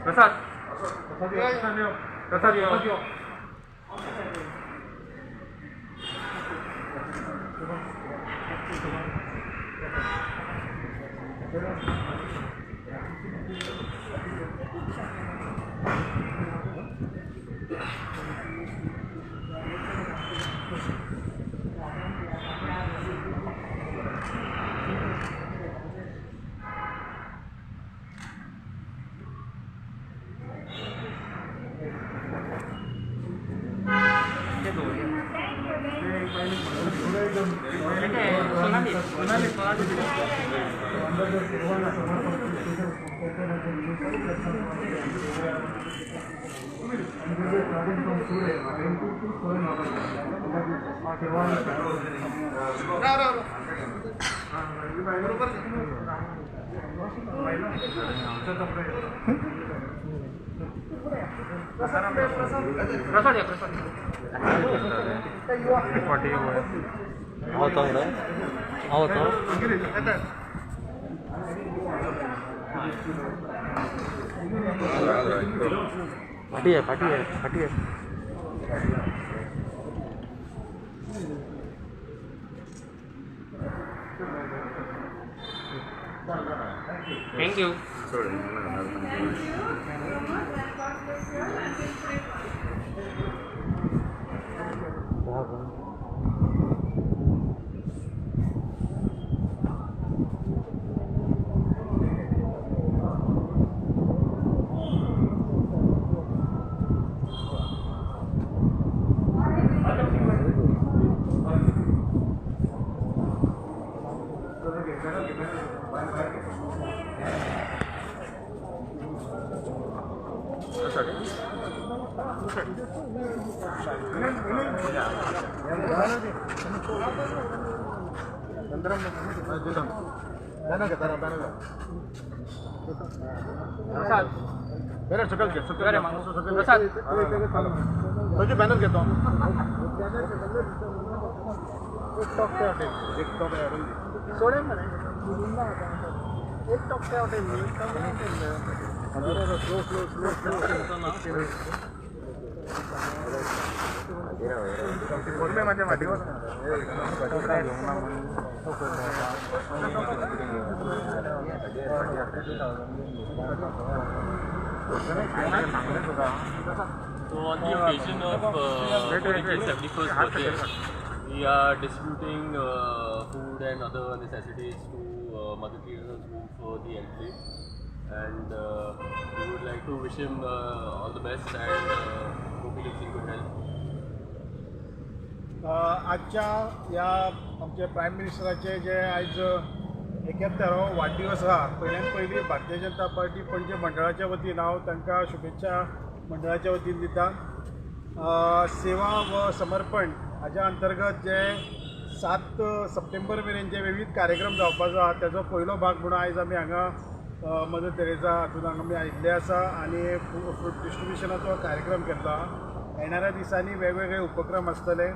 प्रसाद प्रसाद यो प्रसाद या प्रसाद आवतो आवतो पार्टी है पार्टी है पार्टी है थैंक यू बैनर सकल घे प्रसाद बैनर घेतो सोडेल म्हणे एक टॉप काय हॉटेल बोलले माझ्या वाटीवर So on the occasion of 71st birthday, we are distributing food and other necessities to Mother Teresa's home for the elderly, and we would like to wish him all the best and hope he lives in good health. आजच्या या आमचे prime मिनिस्टराचे जे आज 71वा वाढदिवस हा पहिल्यान पहिली Bharatiya Janata party पणजे मंडळाच्या वतीन हांव तांकां शुभेच्छा मंडळाच्या वतीन दिता. सेवा व समर्पण हाच्या अंतर्गत जे 7 सप्टेंबर मेरेन जे विविध कार्यक्रम जावपाचो आहा तेजो पयलो भाग म्हणून आयज आमी हांगा मदर तेरेसा हातूंत आमी आयिल्ले आसा आनी फ्रूट डिस्ट्रिब्युशनाचो कार्यक्रम केल्लो आहा. येणाऱ्या दिसांनी वेगवेगळे उपक्रम आसतले.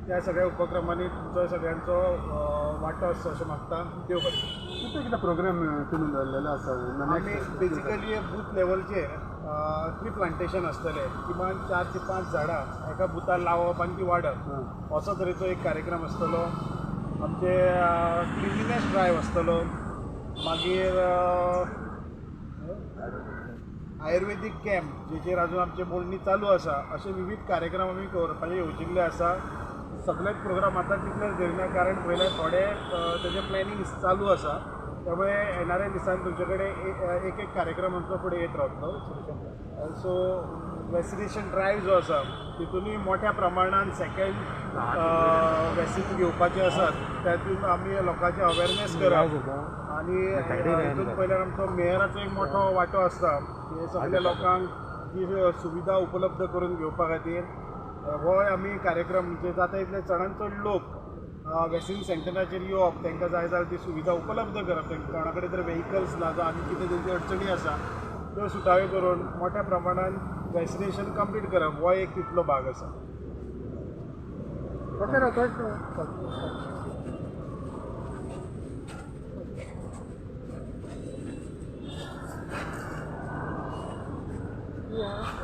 त्या सगळ्या उपक्रमांनी तुमचो सगळ्यांचो वांटो आसचो अशें मागता. देव बरें. किती प्रोग्राम तुम्ही दवरलेलो आसा आमी बेजिकली बूथ लेवलचेर ट्री प्लांटेशन आसतले. किमान 4 ते 5 झाडां एका बुथार लावप आनी ती वाडप असो तरेचो एक कार्यक्रम आसतलो. आमचे क्लिनिनेस ड्रायव्ह आसतलो. मागीर आयुर्वेदीक कॅम्प जेचेर अजून आमचे बोलणी चालू आसा. अशे विविध कार्यक्रम आमी करपाचे येवजिल्ले आसा. सगळेच प्रोग्राम आतां तितलेच धरिना कारण पयले थोडे तेजे प्लॅनिंग चालू आसा. त्यामुळे येणाऱ्या दिसांनी तुमचे कडेन एक एक कार्यक्रम आमचो फुडें येत रावतलो. सो वॅक्सिनेशन ड्रायव्ह जो आसा तितूनय मोठ्या प्रमाणात सेकंड वॅक्सीन घेवपाचे आसात. तातूंत आमी लोकांचे अवेरनेस करप आनी हितून पयल्यार आमचो मेयराचो एक मोठो वांटो आसता की सगळ्या लोकांक ही सुविधा उपलब्ध करून घेवपा खातीर हो आमी कार्यक्रम म्हणजे जाता तितले चडांत चड लोक वॅक्सीन सेंटराचेर येवप तांकां जाय जाल्यार ती सुविधा उपलब्ध करप. कोणा कडेन जर व्हेहिकल्स ना जावं आनी कितें तेंची अडचणी आसा त्यो सुटावे करून मोठ्या प्रमाणात वॅक्सिनेशन कंप्लीट करप हो एक तितलो भाग आसा. रात्री